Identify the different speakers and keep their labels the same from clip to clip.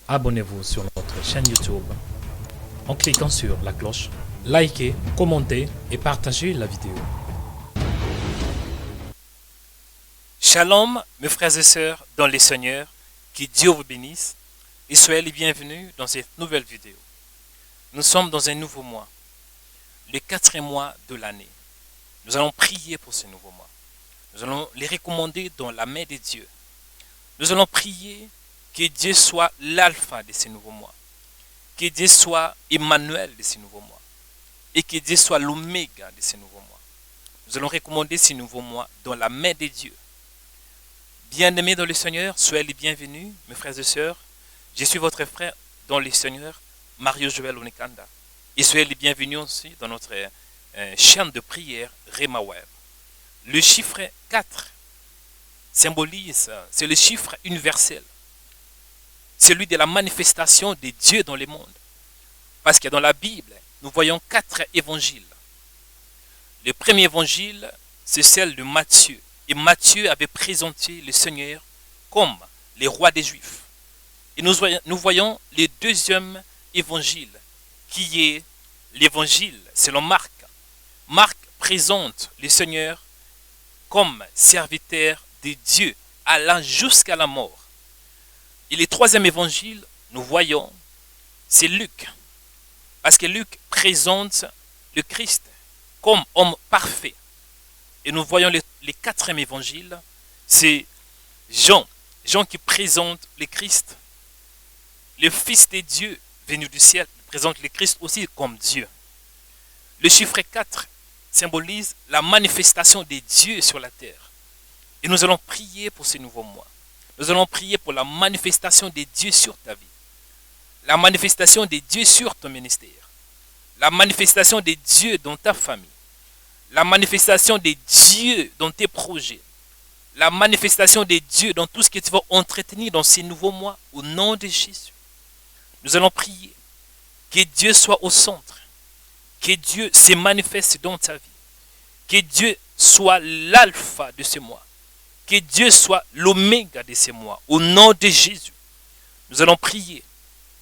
Speaker 1: abonnez-vous sur notre chaîne YouTube en cliquant sur la cloche, likez, commentez et partagez la vidéo.
Speaker 2: Shalom, mes frères et sœurs dans les Seigneurs, que Dieu vous bénisse et soyez les bienvenus dans cette nouvelle vidéo. Nous sommes dans un nouveau mois, le 4e mois de l'année. Nous allons prier pour ce nouveau mois. Nous allons les recommander dans la main de Dieu. Nous allons prier que Dieu soit l'alpha de ce nouveau mois, que Dieu soit Emmanuel de ce nouveau mois et que Dieu soit l'oméga de ce nouveau mois. Nous allons recommander ce nouveau mois dans la main de Dieu. Bien-aimés dans le Seigneur, soyez les bienvenus, mes frères et sœurs. Je suis votre frère dans le Seigneur, Mario Joël Onikanda. Et soyez les bienvenus aussi dans notre chaîne de prière Rema Web. Le chiffre 4 symbolise, c'est le chiffre universel. Celui de la manifestation de Dieu dans le monde. Parce que dans la Bible, nous voyons 4 évangiles. Le premier évangile, c'est celle de Matthieu. Et Matthieu avait présenté le Seigneur comme le roi des Juifs. Et nous voyons le deuxième évangile, qui est l'évangile selon Marc. Marc présente le Seigneur comme serviteur de Dieu, allant jusqu'à la mort. Et le troisième évangile, nous voyons, c'est Luc. Parce que Luc présente le Christ comme homme parfait. Et nous voyons le quatrième évangile, c'est Jean. Jean qui présente le Christ, le Fils de Dieu venu du ciel, présente le Christ aussi comme Dieu. Le chiffre 4 symbolise la manifestation de Dieu sur la terre. Et nous allons prier pour ce nouveau mois. Nous allons prier pour la manifestation de Dieu sur ta vie. La manifestation de Dieu sur ton ministère. La manifestation de Dieu dans ta famille. La manifestation de Dieu dans tes projets. La manifestation de Dieu dans tout ce que tu vas entretenir dans ces nouveaux mois au nom de Jésus. Nous allons prier que Dieu soit au centre. Que Dieu se manifeste dans ta vie. Que Dieu soit l'alpha de ce mois. Que Dieu soit l'oméga de ce mois. Au nom de Jésus. Nous allons prier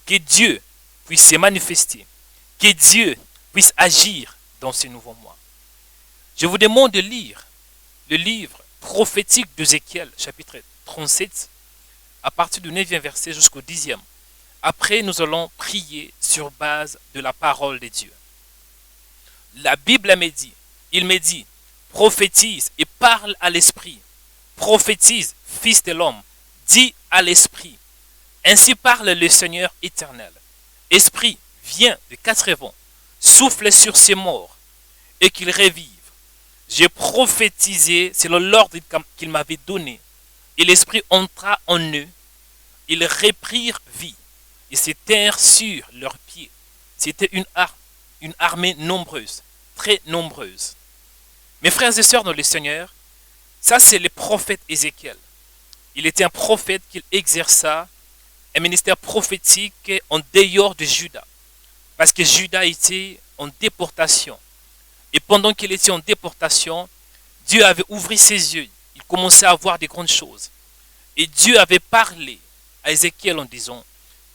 Speaker 2: que Dieu puisse se manifester. Que Dieu puisse agir dans ce nouveau mois. Je vous demande de lire le livre prophétique d'Ézéchiel, chapitre 37, à partir du 9e verset jusqu'au 10e. Après, nous allons prier sur base de la parole de Dieu. La Bible il me dit, prophétise et parle à l'esprit. Prophétise, fils de l'homme, dis à l'esprit. Ainsi parle le Seigneur éternel. Esprit, viens de 4 vents, souffle sur ces morts et qu'ils revivent. J'ai prophétisé selon l'ordre qu'il m'avait donné. Et l'Esprit entra en eux. Ils reprirent vie et s'étèrent sur leurs pieds. C'était une armée nombreuse, très nombreuse. Mes frères et sœurs dans le Seigneur, ça c'est le prophète Ézéchiel. Il était un prophète qui exerça un ministère prophétique en dehors de Juda. Parce que Juda était en déportation. Et pendant qu'il était en déportation, Dieu avait ouvert ses yeux. Il commençait à voir des grandes choses. Et Dieu avait parlé à Ézéchiel en disant,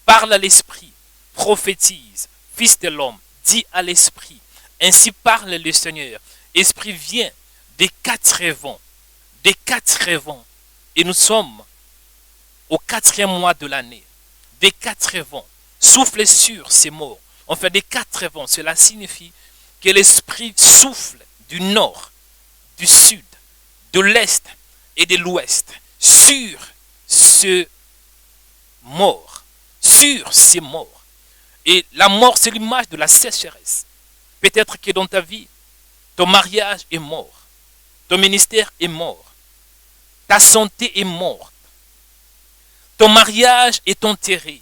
Speaker 2: parle à l'esprit, prophétise, fils de l'homme, dis à l'esprit. Ainsi parle le Seigneur. Esprit vient des 4 vents. Des 4 vents. Et nous sommes au 4e mois de l'année. Des 4 vents. Souffle sur ces morts. Enfin, des 4 vents. Cela signifie que l'Esprit souffle du nord, du sud, de l'est et de l'ouest sur ce mort, sur ces morts. Et la mort, c'est l'image de la sécheresse. Peut-être que dans ta vie, ton mariage est mort, ton ministère est mort, ta santé est morte, ton mariage est enterré,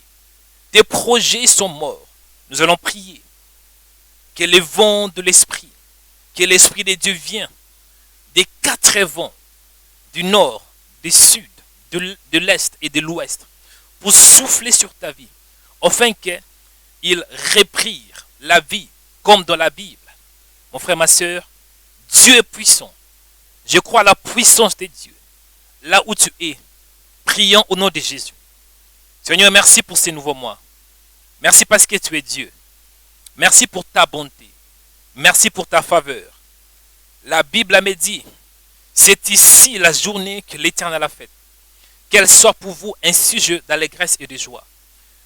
Speaker 2: tes projets sont morts. Nous allons prier que les vents de l'Esprit, que l'Esprit de Dieu vient des 4 vents, du nord, du sud, de l'est et de l'ouest, pour souffler sur ta vie, afin qu'ils reprirent la vie, comme dans la Bible. Mon frère, ma soeur, Dieu est puissant. Je crois à la puissance de Dieu. Là où tu es, prions au nom de Jésus. Seigneur, merci pour ces nouveaux mois. Merci parce que tu es Dieu. Merci pour ta bonté. Merci pour ta faveur. La Bible me dit, c'est ici la journée que l'Éternel a faite. Qu'elle soit pour vous un sujet d'allégresse et de joie.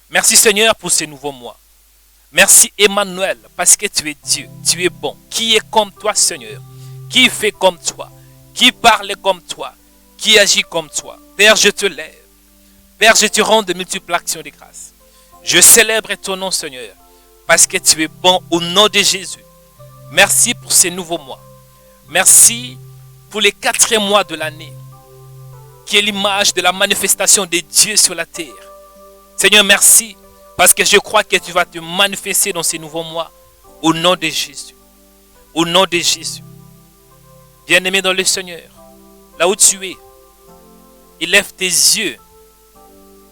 Speaker 2: Merci Seigneur pour ces nouveaux mois. Merci Emmanuel parce que tu es Dieu, tu es bon. Qui est comme toi Seigneur? Qui fait comme toi? Qui parle comme toi? Qui agit comme toi? Père, je te lève. Père, je te rends de multiples actions de grâce. Je célèbre ton nom Seigneur parce que tu es bon au nom de Jésus. Merci pour ces nouveaux mois. Merci pour les 4 mois de l'année qui est l'image de la manifestation de Dieu sur la terre. Seigneur, merci parce que je crois que tu vas te manifester dans ces nouveaux mois au nom de Jésus. Au nom de Jésus. Bien-aimé dans le Seigneur, là où tu es, élève tes yeux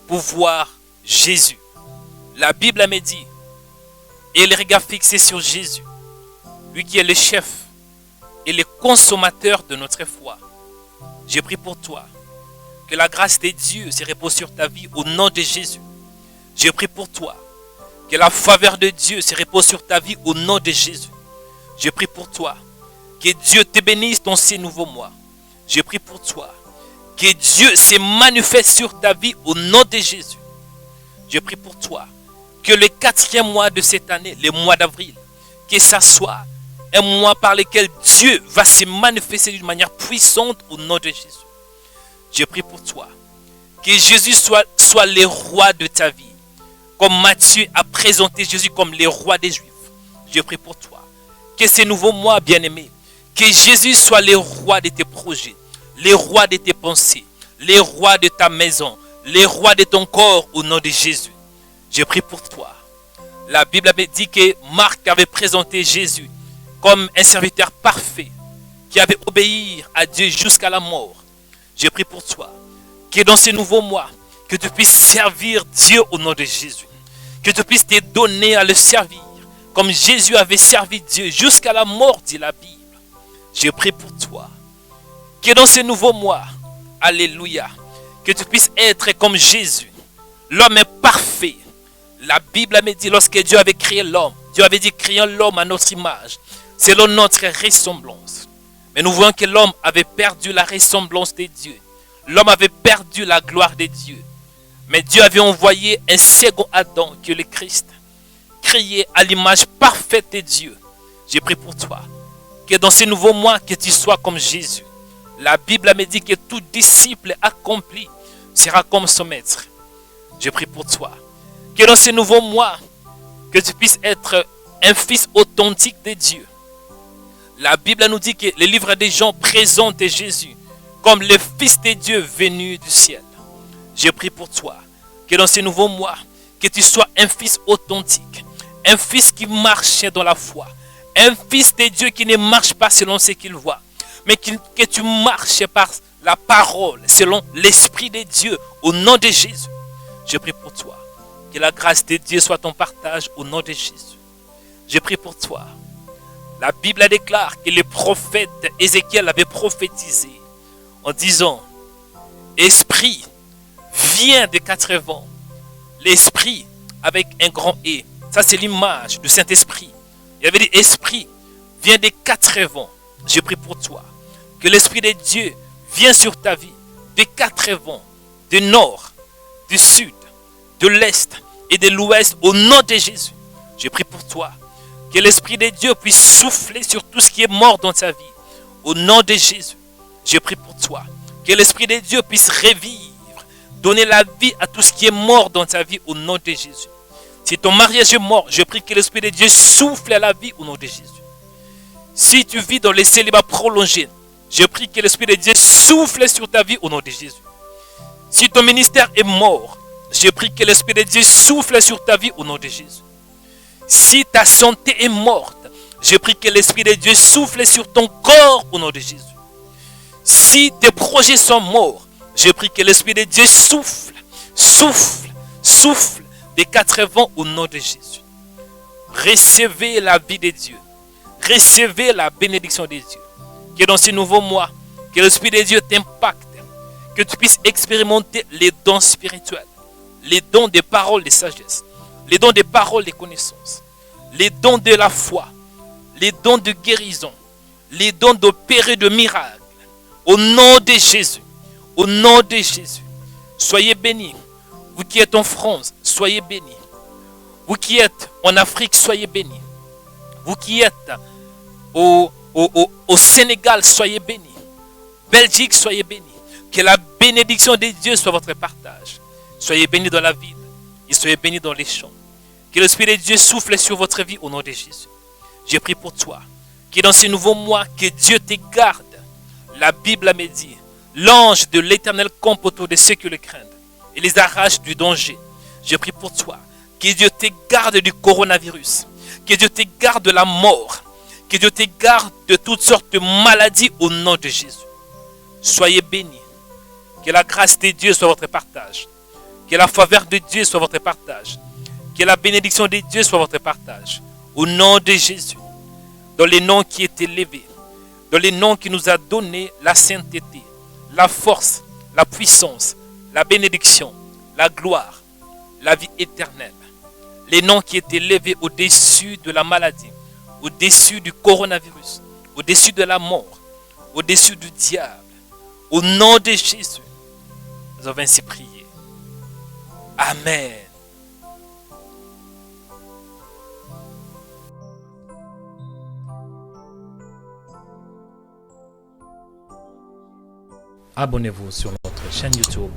Speaker 2: pour voir Jésus. La Bible me dit, et les regards fixés sur Jésus, lui qui est le chef et le consommateur de notre foi. Je prie pour toi, que la grâce de Dieu se repose sur ta vie au nom de Jésus. Je prie pour toi, que la faveur de Dieu se repose sur ta vie au nom de Jésus. Je prie pour toi, que Dieu te bénisse dans ces nouveaux mois. Je prie pour toi, que Dieu se manifeste sur ta vie au nom de Jésus. Je prie pour toi, que le 4e mois de cette année, le mois d'avril, que ça soit un mois par lequel Dieu va se manifester d'une manière puissante au nom de Jésus. Je prie pour toi, que Jésus soit le roi de ta vie, comme Matthieu a présenté Jésus comme le roi des Juifs. Je prie pour toi, que ces nouveaux mois, bien-aimés, que Jésus soit le roi de tes projets, le roi de tes pensées, le roi de ta maison, le roi de ton corps au nom de Jésus. Je prie pour toi. La Bible avait dit que Marc avait présenté Jésus comme un serviteur parfait qui avait obéi à Dieu jusqu'à la mort. Je prie pour toi que dans ces nouveaux mois, que tu puisses servir Dieu au nom de Jésus. Que tu puisses te donner à le servir comme Jésus avait servi Dieu jusqu'à la mort, dit la Bible. Je prie pour toi que dans ces nouveaux mois, alléluia, que tu puisses être comme Jésus. L'homme est parfait. La Bible me dit, lorsque Dieu avait créé l'homme, Dieu avait dit, créons l'homme à notre image, selon notre ressemblance. Mais nous voyons que l'homme avait perdu la ressemblance de Dieu. L'homme avait perdu la gloire de Dieu. Mais Dieu avait envoyé un second Adam, qui est le Christ, créé à l'image parfaite de Dieu. Je prie pour toi, que dans ces nouveaux mois, que tu sois comme Jésus. La Bible me dit que tout disciple accompli sera comme son maître. Je prie pour toi, que dans ces nouveaux mois, que tu puisses être un fils authentique de Dieu. La Bible nous dit que le livre des Jean présente Jésus comme le Fils de Dieu venu du ciel. Je prie pour toi, que dans ces nouveaux mois, que tu sois un fils authentique, un fils qui marche dans la foi, un fils de Dieu qui ne marche pas selon ce qu'il voit, mais que tu marches par la parole, selon l'Esprit de Dieu, au nom de Jésus. Je prie pour toi, que la grâce de Dieu soit ton partage au nom de Jésus. Je prie pour toi. La Bible déclare que le prophète Ézéchiel avait prophétisé en disant, Esprit, viens des 4 vents. L'Esprit avec un grand E. Ça, c'est l'image du Saint-Esprit. Il avait dit, Esprit, viens des 4 vents. Je prie pour toi. Que l'Esprit de Dieu vienne sur ta vie des 4 vents, du nord, du sud, de l'est et de l'ouest, au nom de Jésus. Je prie pour toi. Que l'Esprit de Dieu puisse souffler sur tout ce qui est mort dans ta vie. Au nom de Jésus, je prie pour toi. Que l'Esprit de Dieu puisse revivre, donner la vie à tout ce qui est mort dans ta vie au nom de Jésus. Si ton mariage est mort, je prie que l'Esprit de Dieu souffle à la vie au nom de Jésus. Si tu vis dans les célibats prolongés, je prie que l'Esprit de Dieu souffle sur ta vie au nom de Jésus. Si ton ministère est mort, je prie que l'Esprit de Dieu souffle sur ta vie au nom de Jésus. Si ta santé est morte, je prie que l'Esprit de Dieu souffle sur ton corps au nom de Jésus. Si tes projets sont morts, je prie que l'Esprit de Dieu souffle, souffle, souffle des 4 vents au nom de Jésus. Recevez la vie de Dieu. Recevez la bénédiction de Dieu. Que dans ces nouveaux mois, que l'Esprit de Dieu t'impacte. Que tu puisses expérimenter les dons spirituels, les dons des paroles de sagesse, les dons des paroles de connaissance, les dons de la foi, les dons de guérison, les dons d'opérer de miracles. Au nom de Jésus, au nom de Jésus, soyez bénis. Vous qui êtes en France, soyez bénis. Vous qui êtes en Afrique, soyez bénis. Vous qui êtes au Sénégal, soyez bénis. Belgique, soyez bénis. Que la bénédiction de Dieu soit votre partage. Soyez bénis dans la ville et soyez bénis dans les champs. Que l'Esprit de Dieu souffle sur votre vie au nom de Jésus. Je prie pour toi. Que dans ce nouveau mois, que Dieu te garde. La Bible me dit, l'ange de l'Éternel campe autour de ceux qui le craignent et les arrache du danger. Je prie pour toi. Que Dieu te garde du coronavirus. Que Dieu te garde de la mort. Que Dieu te garde de toutes sortes de maladies au nom de Jésus. Soyez bénis. Que la grâce de Dieu soit votre partage. Que la faveur de Dieu soit votre partage. Que la bénédiction de Dieu soit votre partage. Au nom de Jésus. Dans les noms qui est élevé. Dans les noms qui nous a donné la sainteté, la force, la puissance, la bénédiction, la gloire, la vie éternelle. Les noms qui est élevé au-dessus de la maladie, au-dessus du coronavirus, au-dessus de la mort, au-dessus du diable. Au nom de Jésus, nous avons ainsi prié. Amen.
Speaker 1: Abonnez-vous sur notre chaîne YouTube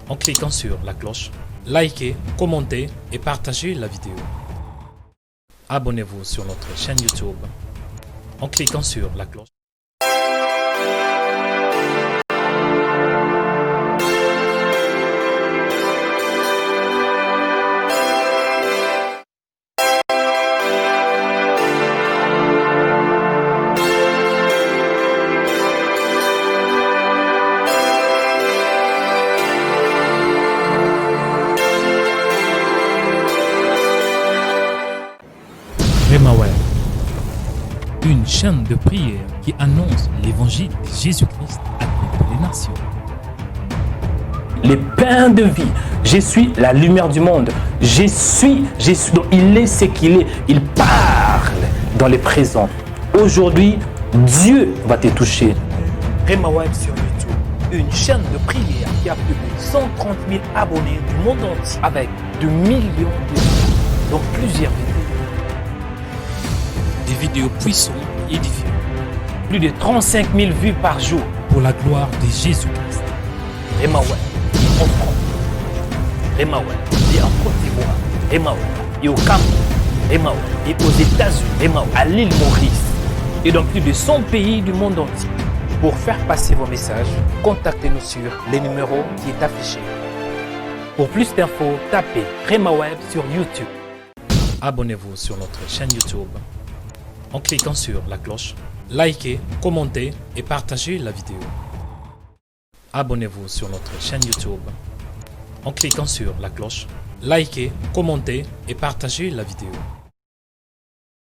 Speaker 1: en cliquant sur la cloche. Likez, commentez et partagez la vidéo. Abonnez-vous sur notre chaîne YouTube en cliquant sur la cloche. Rema Web, une chaîne de prière qui annonce l'évangile de Jésus-Christ à toutes les nations.
Speaker 3: Les pains de vie. Je suis la lumière du monde. Je suis. Donc il est ce qu'il est. Il parle dans le présent. Aujourd'hui, Dieu va te toucher.
Speaker 4: Rema Web sur YouTube, une chaîne de prière qui a plus de 130 000 abonnés du monde entier avec de millions de vues dans plusieurs vidéos.
Speaker 1: Des vidéos puissantes et édifiantes
Speaker 4: Plus de 35 000 vues par jour.
Speaker 1: pour la gloire de Jésus-Christ.
Speaker 4: Rema Web en France, Rema Web et en Côte d'Ivoire, Rema Web et au Cameroun, Rema Web et aux États-Unis, Rema Web à l'île Maurice et dans plus de 100 pays du monde entier. Pour faire passer vos messages, contactez-nous sur les numéros qui est affiché. Pour plus d'infos, tapez Rema Web sur YouTube.
Speaker 1: Abonnez-vous sur notre chaîne YouTube en cliquant sur la cloche. Likez, commentez et partagez la vidéo. Abonnez-vous sur notre chaîne YouTube en cliquant sur la cloche. Likez, commentez et partagez la vidéo.